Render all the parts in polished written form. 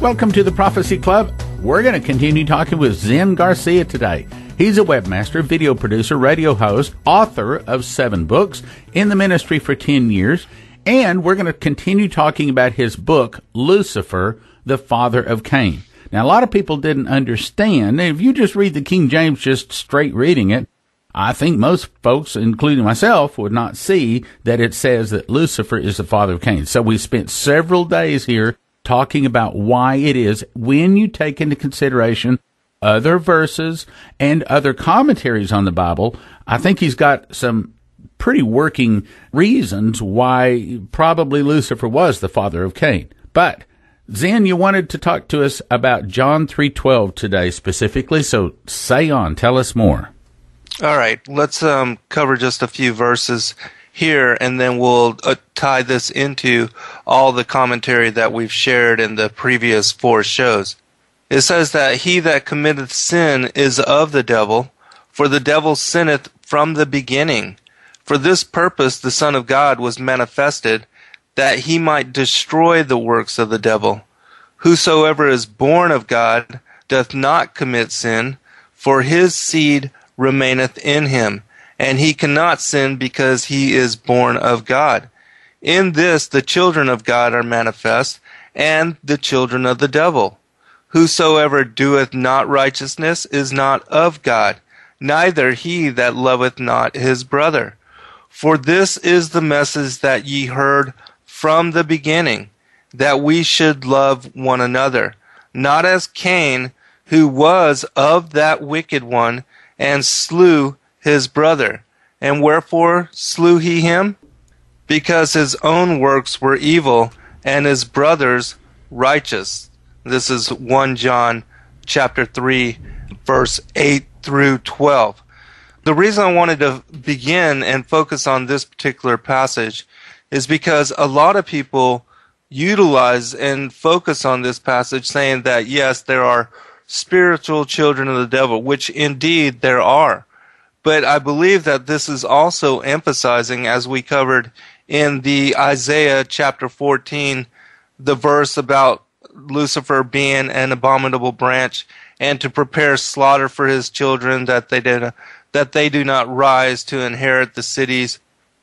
Welcome to the Prophecy Club. We're going to continue talking with Zen Garcia today. He's a webmaster, video producer, radio host, author of 7 books, in the ministry for 10 years, and we're going to continue talking about his book, Lucifer, the Father of Cain. Now, a lot of people didn't understand. If you just read the King James, just straight reading it, I think most folks, including myself, would not see that it says that Lucifer is the father of Cain. So we spent several days here talking about why it is, when you take into consideration other verses and other commentaries on the Bible. I think he's got some pretty working reasons why probably Lucifer was the father of Cain. But Zen, you wanted to talk to us about John 3:12 today specifically, so say on, tell us more. All right, let's cover just a few verses here, and then we'll tie this into all the commentary that we've shared in the previous 4 shows. It says that he that committeth sin is of the devil, for the devil sinneth from the beginning. For this purpose the Son of God was manifested, that he might destroy the works of the devil. Whosoever is born of God doth not commit sin, for his seed remaineth in him, and he cannot sin because he is born of God. In this the children of God are manifest, and the children of the devil. Whosoever doeth not righteousness is not of God, neither he that loveth not his brother. For this is the message that ye heard from the beginning, that we should love one another, not as Cain, who was of that wicked one, and slew his brother. And wherefore slew he him? Because his own works were evil, and his brother's righteous. This is 1 John chapter 3, verse 8 through 12. The reason I wanted to begin and focus on this particular passage is because a lot of people utilize and focus on this passage saying that, yes, there are spiritual children of the devil, which indeed there are. But I believe that this is also emphasizing, as we covered in the Isaiah chapter 14, the verse about Lucifer being an abominable branch and to prepare slaughter for his children, that they do not rise to inherit the cities.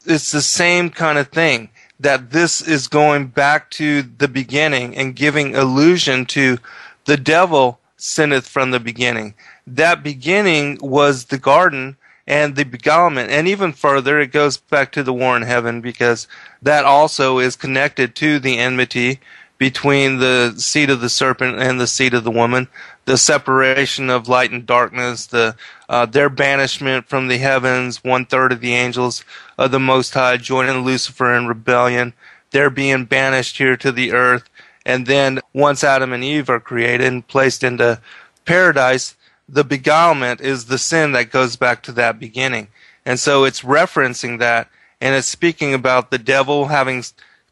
It's the same kind of thing, that this is going back to the beginning and giving allusion to the devil sinneth from the beginning. That beginning was the garden and the beguilement, and even further it goes back to the war in heaven, because that also is connected to the enmity between the seed of the serpent and the seed of the woman, the separation of light and darkness, their banishment from the heavens, 1/3 of the angels of the Most High joining Lucifer in rebellion, they're being banished here to the earth, and then once Adam and Eve are created and placed into paradise, the beguilement is the sin that goes back to that beginning. And so it's referencing that, and it's speaking about the devil having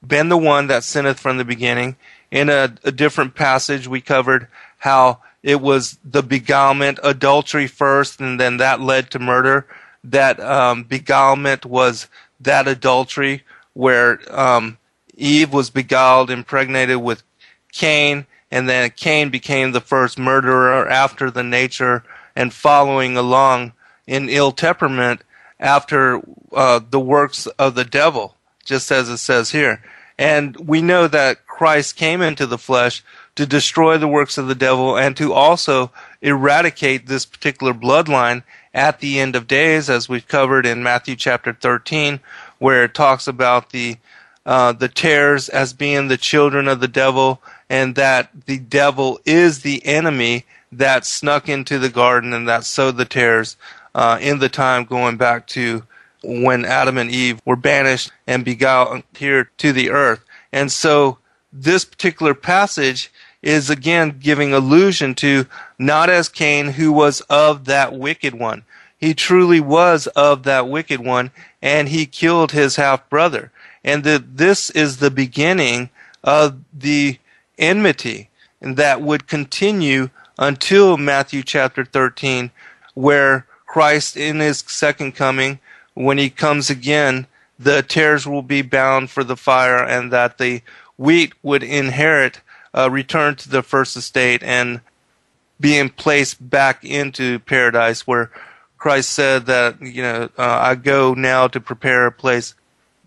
been the one that sinneth from the beginning. In a different passage, we covered how it was the beguilement, adultery first, and then that led to murder. That beguilement was that adultery where Eve was beguiled, impregnated with Cain, and then Cain became the first murderer after the nature and following along in ill temperament after the works of the devil, just as it says here. And we know that Christ came into the flesh to destroy the works of the devil and to also eradicate this particular bloodline at the end of days, as we've covered in Matthew chapter 13, where it talks about the tares as being the children of the devil, and that the devil is the enemy that snuck into the garden and that sowed the tares in the time going back to when Adam and Eve were banished and beguiled here to the earth. And so this particular passage is again giving allusion to not as Cain, who was of that wicked one. He truly was of that wicked one, and he killed his half-brother. And this is the beginning of the enmity, and that would continue until Matthew chapter 13, where Christ in his second coming, when he comes again, the tares will be bound for the fire, and that the wheat would inherit return to the first estate and being placed back into paradise, where Christ said that, I go now to prepare a place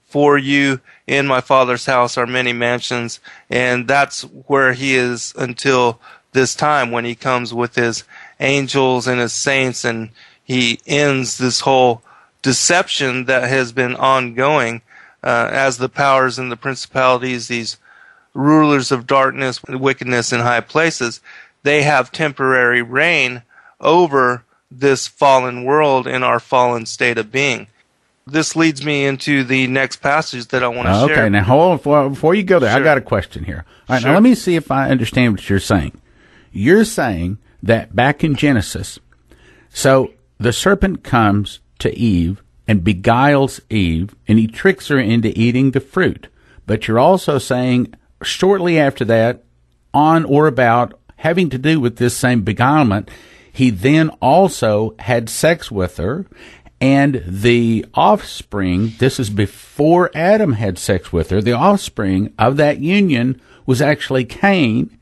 for you. In my Father's house are many mansions, and that's where he is until this time when he comes with his angels and his saints, and he ends this whole deception that has been ongoing as the powers and the principalities, these rulers of darkness and wickedness in high places, they have temporary reign over this fallen world in our fallen state of being. This leads me into the next passage that I want to share. Okay, now hold on. Before you go there, Sure. I got a question here. All right, Sure. now let me see if I understand what you're saying. You're saying that back in Genesis, so the serpent comes to Eve and beguiles Eve, and he tricks her into eating the fruit. But you're also saying shortly after that, on or about having to do with this same beguilement, he then also had sex with her, and the offspring, this is before Adam had sex with her, the offspring of that union was actually Cain,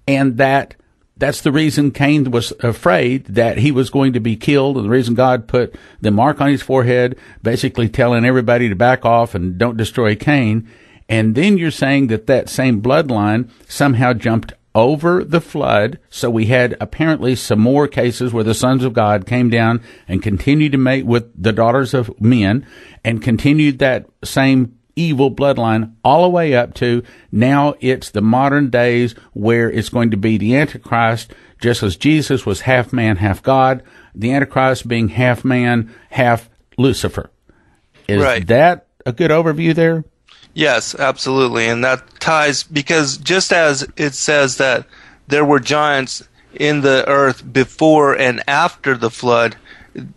and that's the reason Cain was afraid that he was going to be killed, and the reason God put the mark on his forehead, basically telling everybody to back off and don't destroy Cain. And then you're saying that that same bloodline somehow jumped over the flood, so we had apparently some more cases where the sons of God came down and continued to mate with the daughters of men and continued that same evil bloodline all the way up to now it's the modern days where it's going to be the Antichrist, just as Jesus was half man, half God, the Antichrist being half man, half Lucifer. Is Right. that a good overview there? Yes, absolutely. And that ties, because just as it says that there were giants in the earth before and after the flood,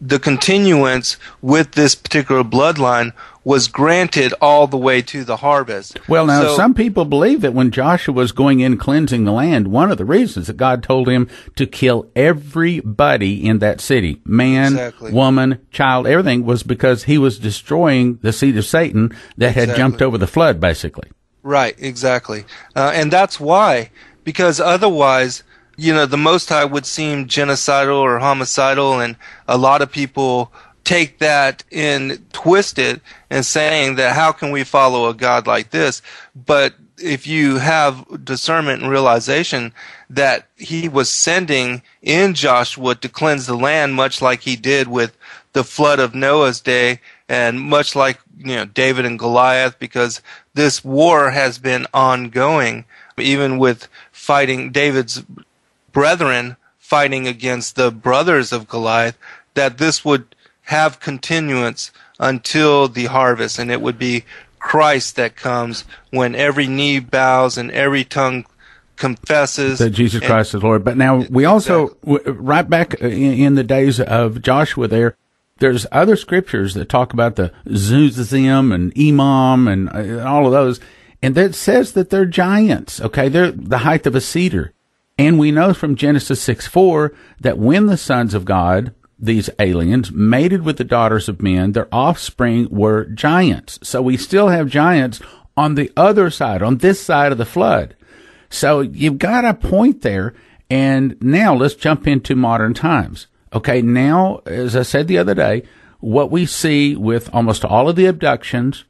the continuance with this particular bloodline was granted all the way to the harvest. Well, now, So- some people believe that when Joshua was going in cleansing the land, one of the reasons that God told him to kill everybody in that city, man, Exactly. woman, child, everything, was because he was destroying the seed of Satan that had Exactly. jumped over the flood, basically. Right, exactly. And that's why, because otherwise, the Most High would seem genocidal or homicidal, and a lot of people take that and twist it and saying that how can we follow a God like this? But if you have discernment and realization that he was sending in Joshua to cleanse the land, much like he did with the flood of Noah's day, and much like David and Goliath, because this war has been ongoing, even with fighting David's brethren fighting against the brothers of Goliath, that this would have continuance until the harvest, and it would be Christ that comes when every knee bows and every tongue confesses That Jesus Christ is Lord. But now we also, right back in the days of Joshua there's other scriptures that talk about the Zuzim and Imam and all of those, and that says that they're giants, okay? They're the height of a cedar. And we know from Genesis 6:4 that when the sons of God, these aliens, mated with the daughters of men, their offspring were giants. So we still have giants on the other side, on this side of the flood. So you've got a point there. And now let's jump into modern times. Okay, now, as I said the other day, what we see with almost all of the abductions,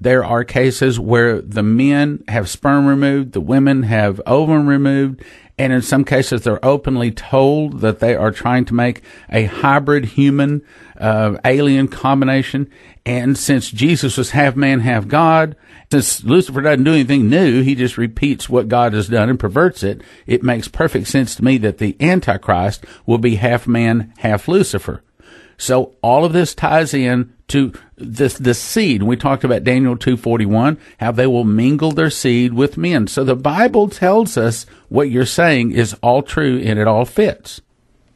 there are cases where the men have sperm removed, the women have ovum removed, and in some cases they're openly told that they are trying to make a hybrid human alien combination. And since Jesus was half man, half God, since Lucifer doesn't do anything new, he just repeats what God has done and perverts it, it makes perfect sense to me that the Antichrist will be half man, half Lucifer. So all of this ties in to the seed. We talked about Daniel 2:41, how they will mingle their seed with men. So the Bible tells us what you're saying is all true and it all fits.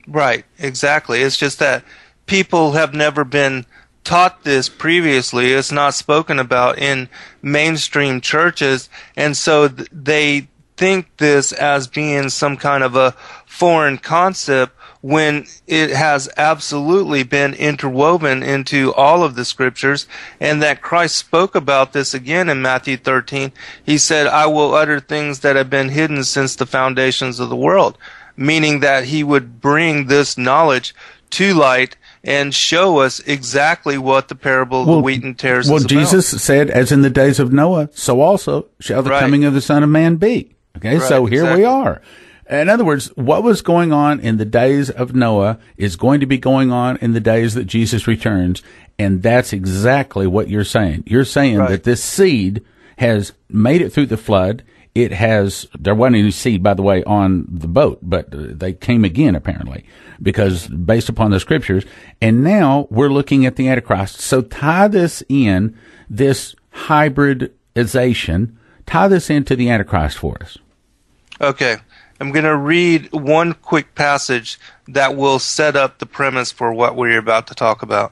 Right, exactly. It's just that people have never been taught this previously. It's not spoken about in mainstream churches, and so they think this as being some kind of a foreign concept when it has absolutely been interwoven into all of the scriptures, and that Christ spoke about this again in Matthew 13. He said, I will utter things that have been hidden since the foundations of the world, meaning that he would bring this knowledge to light and show us exactly what the parable of the wheat and tares is about. Well, Jesus said, as in the days of Noah, so also shall the coming of the Son of Man be. Okay, so here we are. In other words, what was going on in the days of Noah is going to be going on in the days that Jesus returns, and that's exactly what you're saying. You're saying that this seed has made it through the flood. There wasn't any seed, by the way, on the boat, but they came again, apparently, because based upon the scriptures. And now we're looking at the Antichrist. So tie this in, this hybridization, tie this into the Antichrist for us. Okay. I'm going to read one quick passage that will set up the premise for what we're about to talk about.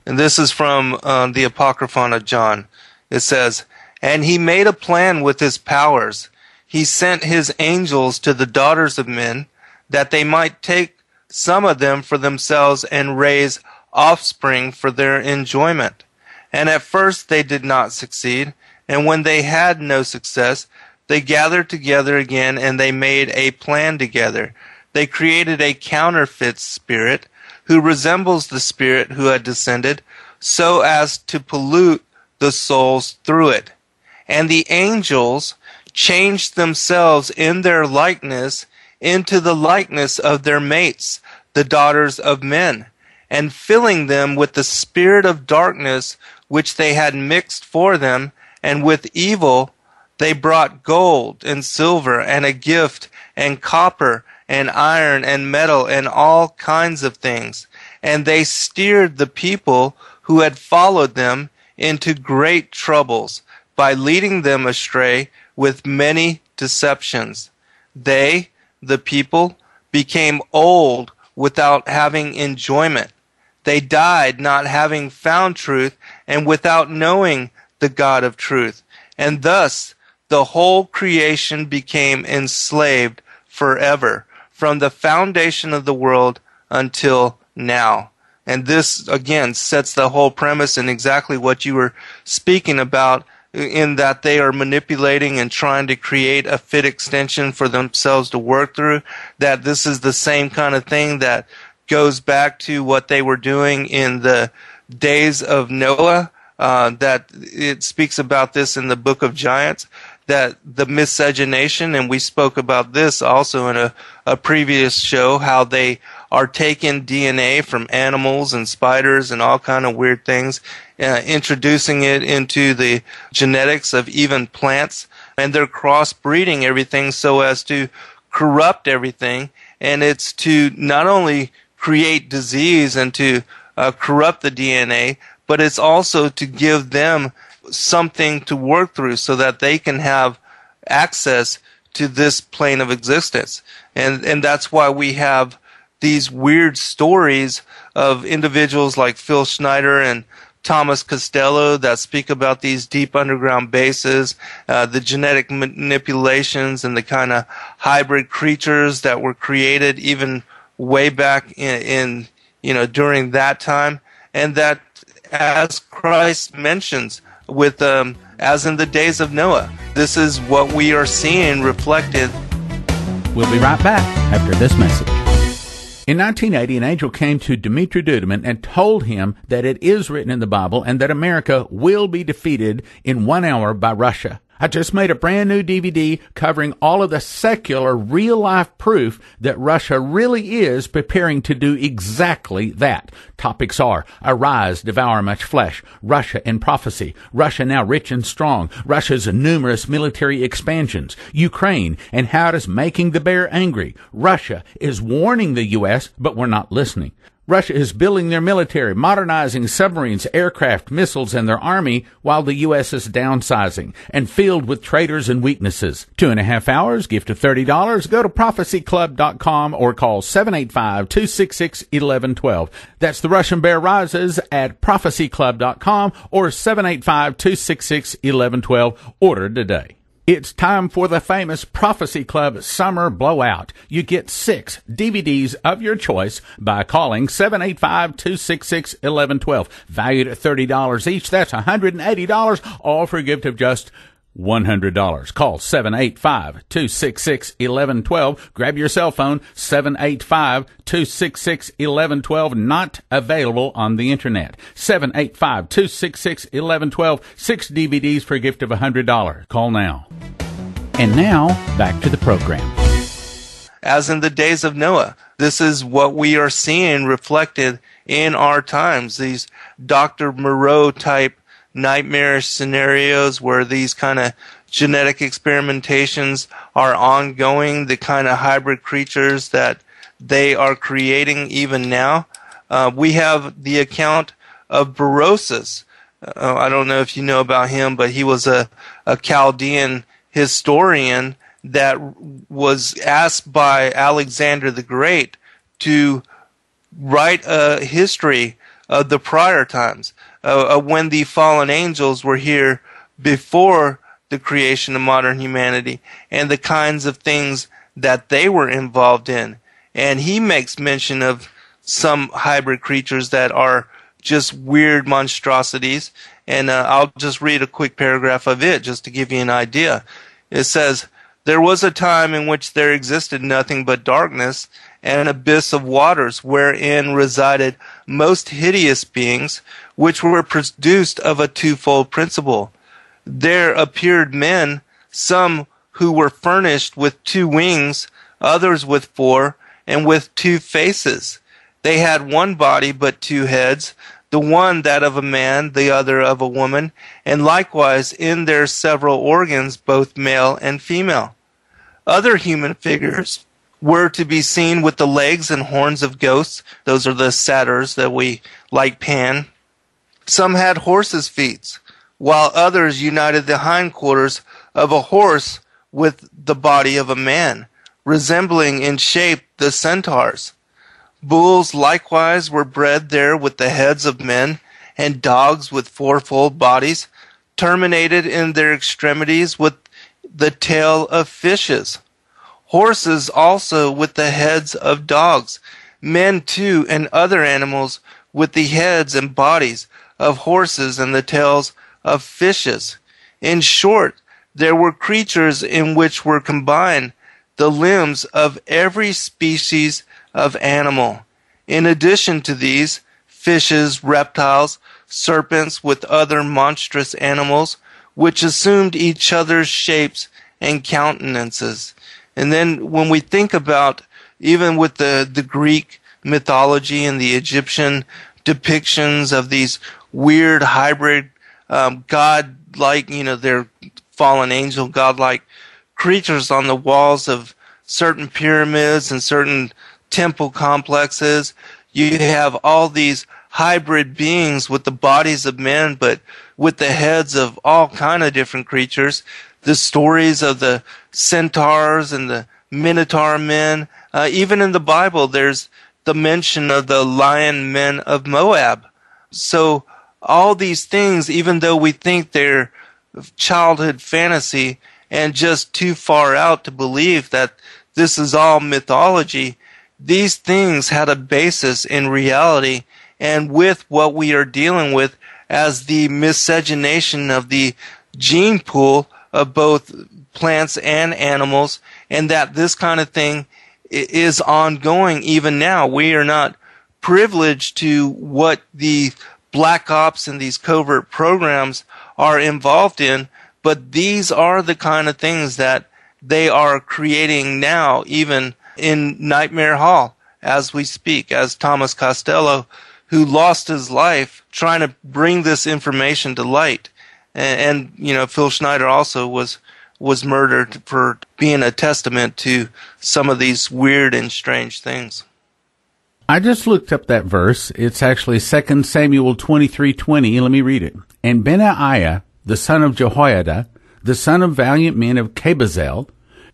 And this is from the Apocryphon of John. It says, And he made a plan with his powers. He sent his angels to the daughters of men, that they might take some of them for themselves and raise offspring for their enjoyment. And at first they did not succeed, and when they had no success, they gathered together again, and they made a plan together. They created a counterfeit spirit, who resembles the spirit who had descended, so as to pollute the souls through it. And the angels changed themselves in their likeness into the likeness of their mates, the daughters of men, and filling them with the spirit of darkness which they had mixed for them, and with evil, they brought gold and silver and a gift and copper and iron and metal and all kinds of things. And they steered the people who had followed them into great troubles by leading them astray with many deceptions. They, the people, became old without having enjoyment. They died not having found truth and without knowing the God of truth. And thus the whole creation became enslaved forever, from the foundation of the world until now. And this, again, sets the whole premise in exactly what you were speaking about, in that they are manipulating and trying to create a fit extension for themselves to work through, that this is the same kind of thing that goes back to what they were doing in the days of Noah, that it speaks about this in the book of Giants, that the miscegenation, and we spoke about this also in a previous show, how they are taking DNA from animals and spiders and all kind of weird things, introducing it into the genetics of even plants, and they're crossbreeding everything so as to corrupt everything, and it's to not only create disease and to corrupt the DNA, but it's also to give them something to work through so that they can have access to this plane of existence. And that's why we have these weird stories of individuals like Phil Schneider and Thomas Costello that speak about these deep underground bases, the genetic manipulations and the kind of hybrid creatures that were created even way back in during that time, and that, as Christ mentions, with as in the days of Noah, this is what we are seeing reflected. We'll be right back after this message. In 1980, an angel came to Dmitri Duduman and told him that it is written in the Bible and that America will be defeated in 1 hour by Russia. I just made a brand new DVD covering all of the secular, real-life proof that Russia really is preparing to do exactly that. Topics are: Arise, Devour Much Flesh, Russia and Prophecy, Russia Now Rich and Strong, Russia's numerous military expansions, Ukraine, and how it is making the bear angry. Russia is warning the U.S., but we're not listening. Russia is building their military, modernizing submarines, aircraft, missiles, and their army, while the U.S. is downsizing and filled with traitors and weaknesses. 2.5 hours, gift of $30. Go to prophecyclub.com or call 785-266-1112. That's The Russian Bear Rises at prophecyclub.com or 785-266-1112. Order today. It's time for the famous Prophecy Club Summer Blowout. You get 6 DVDs of your choice by calling 785-266-1112. Valued at $30 each. That's $180, all for a gift of just $100. Call 785-266-1112. Grab your cell phone, 785-266-1112. Not available on the internet. 785-266-1112. 6 DVDs for a gift of $100. Call now. And now, back to the program. As in the days of Noah, this is what we are seeing reflected in our times. These Dr. Moreau type nightmarish scenarios where these kind of genetic experimentations are ongoing, the kind of hybrid creatures that they are creating even now. We have the account of Berosus. I don't know if you know about him, but he was a Chaldean historian that was asked by Alexander the Great to write a history of the prior times, when the fallen angels were here before the creation of modern humanity, and the kinds of things that they were involved in. And he makes mention of some hybrid creatures that are just weird monstrosities. And I'll just read a quick paragraph of it just to give you an idea. It says, "There was a time in which there existed nothing but darkness, and an abyss of waters wherein resided most hideous beings, which were produced of a twofold principle. There appeared men, some who were furnished with 2 wings, others with 4, and with 2 faces. They had one body but 2 heads, the one that of a man, the other of a woman, and likewise in their several organs both male and female. Other human figures were to be seen with the legs and horns of ghosts." Those are the satyrs that we like Pan. "Some had horses' feet, while others united the hindquarters of a horse with the body of a man, resembling in shape the centaurs. Bulls likewise were bred there with the heads of men, and dogs with 4-fold bodies, terminated in their extremities with the tail of fishes. Horses also with the heads of dogs, men too, and other animals with the heads and bodies of horses and the tails of fishes. In short, there were creatures in which were combined the limbs of every species of animal. In addition to these, fishes, reptiles, serpents with other monstrous animals, which assumed each other's shapes and countenances." And then when we think about, even with the Greek mythology and the Egyptian depictions of these weird hybrid god-like, they're fallen angel god-like creatures on the walls of certain pyramids and certain temple complexes, you have all these hybrid beings with the bodies of men but with the heads of all kind of different creatures. The stories of the centaurs and the minotaur men. Even in the Bible, there's the mention of the lion men of Moab. So all these things, even though we think they're childhood fantasy and just too far out to believe that this is all mythology, these things had a basis in reality, and with what we are dealing with as the miscegenation of the gene pool of both plants and animals, and that this kind of thing is ongoing even now. We are not privileged to what the black ops and these covert programs are involved in, but these are the kind of things that they are creating now, even in Nightmare Hall as we speak, as Thomas Costello, who lost his life trying to bring this information to light. And Phil Schneider also was murdered for being a testament to some of these weird and strange things. I just looked up that verse. It's actually 2 Samuel 23:20. Let me read it. "And Benaiah, the son of Jehoiada, the son of valiant men of Kabazel,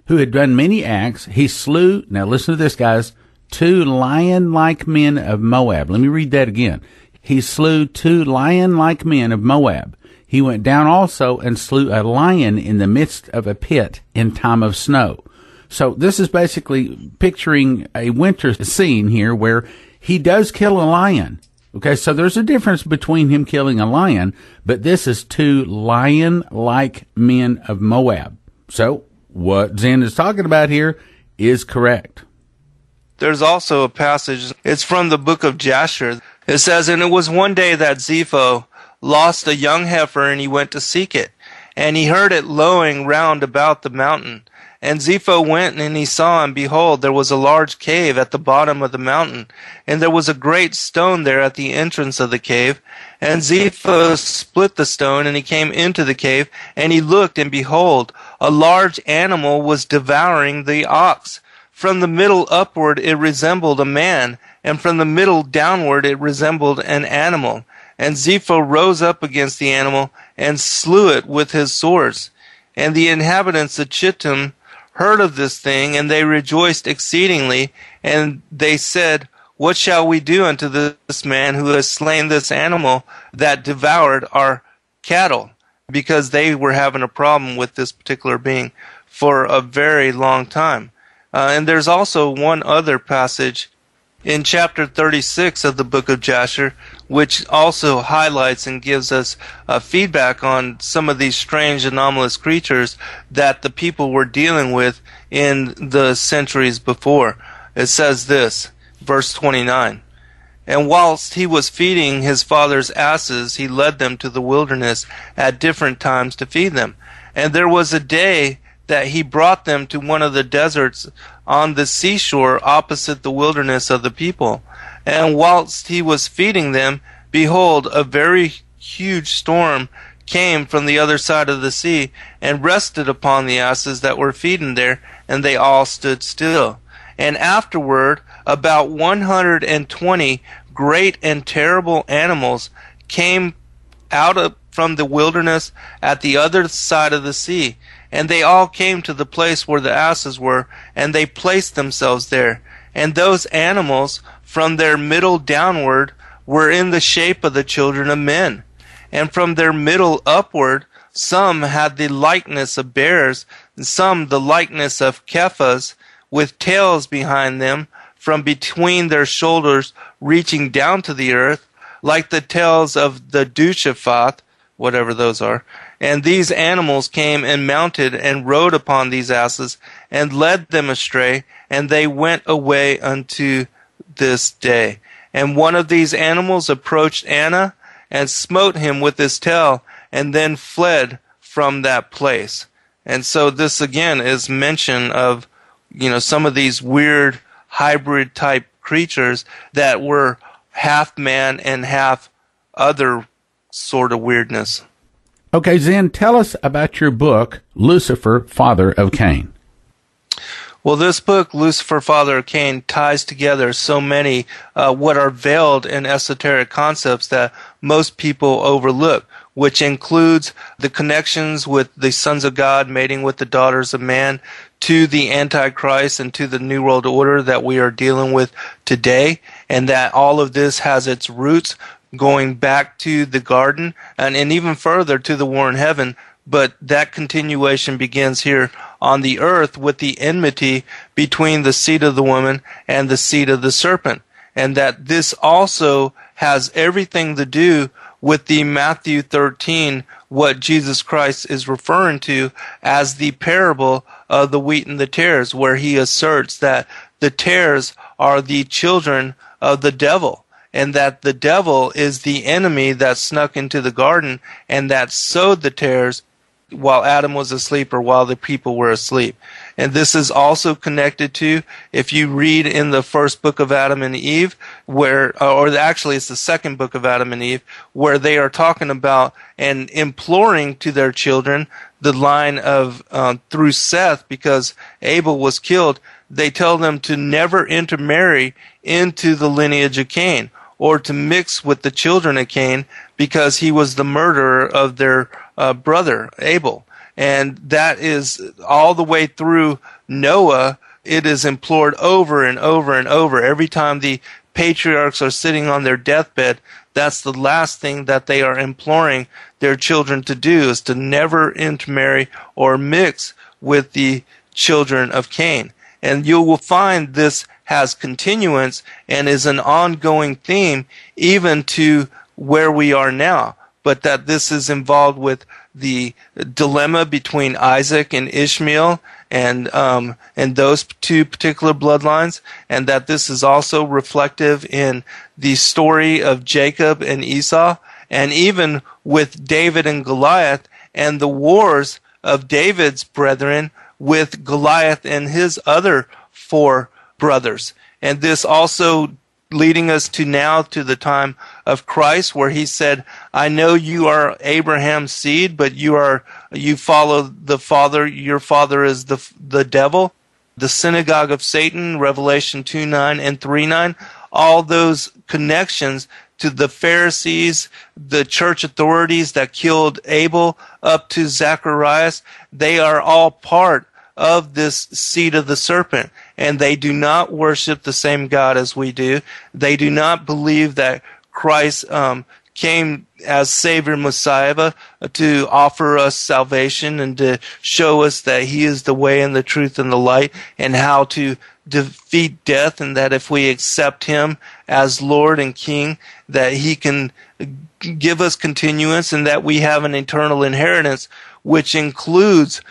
who had done many acts, he slew," now listen to this, guys, "2 lion-like men of Moab." Let me read that again. "He slew 2 lion-like men of Moab. He went down also and slew a lion in the midst of a pit in time of snow. So this is basically picturing a winter scene here where he does kill a lion. Okay, so there's a difference between him killing a lion, but this is two lion-like men of Moab. So what Zen is talking about here is correct. There's also a passage, it's from the book of Jasher. It says, "And it was one day that Zepho lost a young heifer, and he went to seek it. And he heard it lowing round about the mountain. And Zepho went, and he saw, and behold, there was a large cave at the bottom of the mountain. And there was a great stone there at the entrance of the cave. And Zepho split the stone, and he came into the cave, and he looked, and behold, a large animal was devouring the ox. From the middle upward it resembled a man, and from the middle downward it resembled an animal. And Zepho rose up against the animal, and slew it with his swords. And the inhabitants of Chittim heard of this thing, and they rejoiced exceedingly, and they said, What shall we do unto this man who has slain this animal that devoured our cattle? Because they were having a problem with this particular being for a very long time. And there's also one other passage in chapter 36 of the book of Jasher, which also highlights and gives us feedback on some of these strange anomalous creatures that the people were dealing with in the centuries before. It says this, verse 29, "And whilst he was feeding his father's asses, he led them to the wilderness at different times to feed them. And there was a day that he brought them to one of the deserts on the seashore opposite the wilderness of the people. And whilst he was feeding them, behold, a very huge storm came from the other side of the sea, and rested upon the asses that were feeding there, and they all stood still. And afterward, about 120 great and terrible animals came from the wilderness at the other side of the sea. And they all came to the place where the asses were, and they placed themselves there. And those animals, from their middle downward, were in the shape of the children of men. And from their middle upward, some had the likeness of bears, and some the likeness of kephas, with tails behind them, from between their shoulders reaching down to the earth, like the tails of the Dushaphath, whatever those are. And these animals came and mounted and rode upon these asses, and led them astray, and they went away unto this day. And one of these animals approached Anna, and smote him with his tail, and then fled from that place." And so this again is mention of, some of these weird hybrid type creatures that were half man and half other sort of weirdness. Okay, Zen, tell us about your book, Lucifer, Father of Cain. Well, this book, Lucifer, Father of Cain, ties together so many what are veiled and esoteric concepts that most people overlook, which includes the connections with the sons of God mating with the daughters of man, to the Antichrist and to the New World Order that we are dealing with today, and that all of this has its roots going back to the garden and even further to the war in heaven. But that continuation begins here on the earth with the enmity between the seed of the woman and the seed of the serpent. And that this also has everything to do with the Matthew 13, what Jesus Christ is referring to as the parable of the wheat and the tares, where he asserts that the tares are the children of the devil, and that the devil is the enemy that snuck into the garden and that sowed the tares while Adam was asleep, or while the people were asleep. And this is also connected to, if you read in the first book of Adam and Eve, actually it's the second book of Adam and Eve, where they are talking about and imploring to their children the line of, through Seth, because Abel was killed, they tell them to never intermarry into the lineage of Cain, or to mix with the children of Cain, because he was the murderer of their brother Abel. And that is all the way through Noah. It is implored over and over and over. Every time the patriarchs are sitting on their deathbed, that's the last thing that they are imploring their children to do, is to never intermarry or mix with the children of Cain. And you will find this has continuance and is an ongoing theme even to where we are now, but that this is involved with the dilemma between Isaac and Ishmael and those two particular bloodlines, and that this is also reflective in the story of Jacob and Esau, and even with David and Goliath and the wars of David's brethren with Goliath and his other 4 brothers. And this also leading us to now to the time of Christ, where he said, I know you are Abraham's seed, but you follow the father, your father is the devil. The synagogue of Satan, Revelation 2:9 and 3:9, all those connections to the Pharisees, the church authorities that killed Abel, up to Zacharias, they are all part of this seed of the serpent, and they do not worship the same God as we do. They do not believe that Christ came as Savior Messiah to offer us salvation and to show us that he is the way and the truth and the light, and how to defeat death, and that if we accept him as Lord and King, that he can give us continuance, and that we have an eternal inheritance, which includes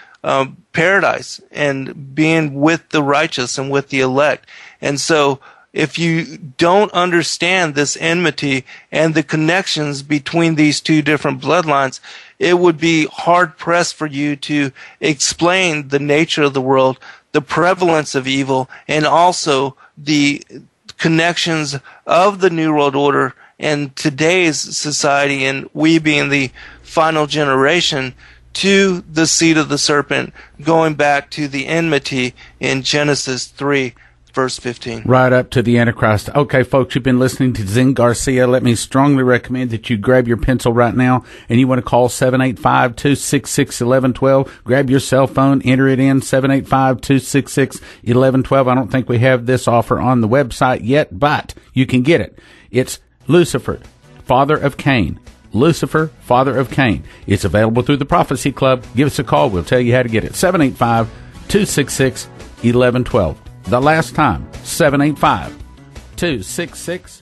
paradise and being with the righteous and with the elect. And so if you don't understand this enmity and the connections between these two different bloodlines, it would be hard pressed for you to explain the nature of the world, the prevalence of evil, and also the connections of the New World Order and today's society, and we being the final generation, to the seed of the serpent, going back to the enmity in Genesis 3, verse 15. Right up to the Antichrist. Okay, folks, you've been listening to Zen Garcia. Let me strongly recommend that you grab your pencil right now, and you want to call 785-266-1112. Grab your cell phone, enter it in, 785-266-1112. I don't think we have this offer on the website yet, but you can get it. It's Lucifer, father of Cain. Lucifer, father of Cain. It's available through the Prophecy Club. Give us a call. We'll tell you how to get it. 785-266-1112. The last time, 785-266-1112.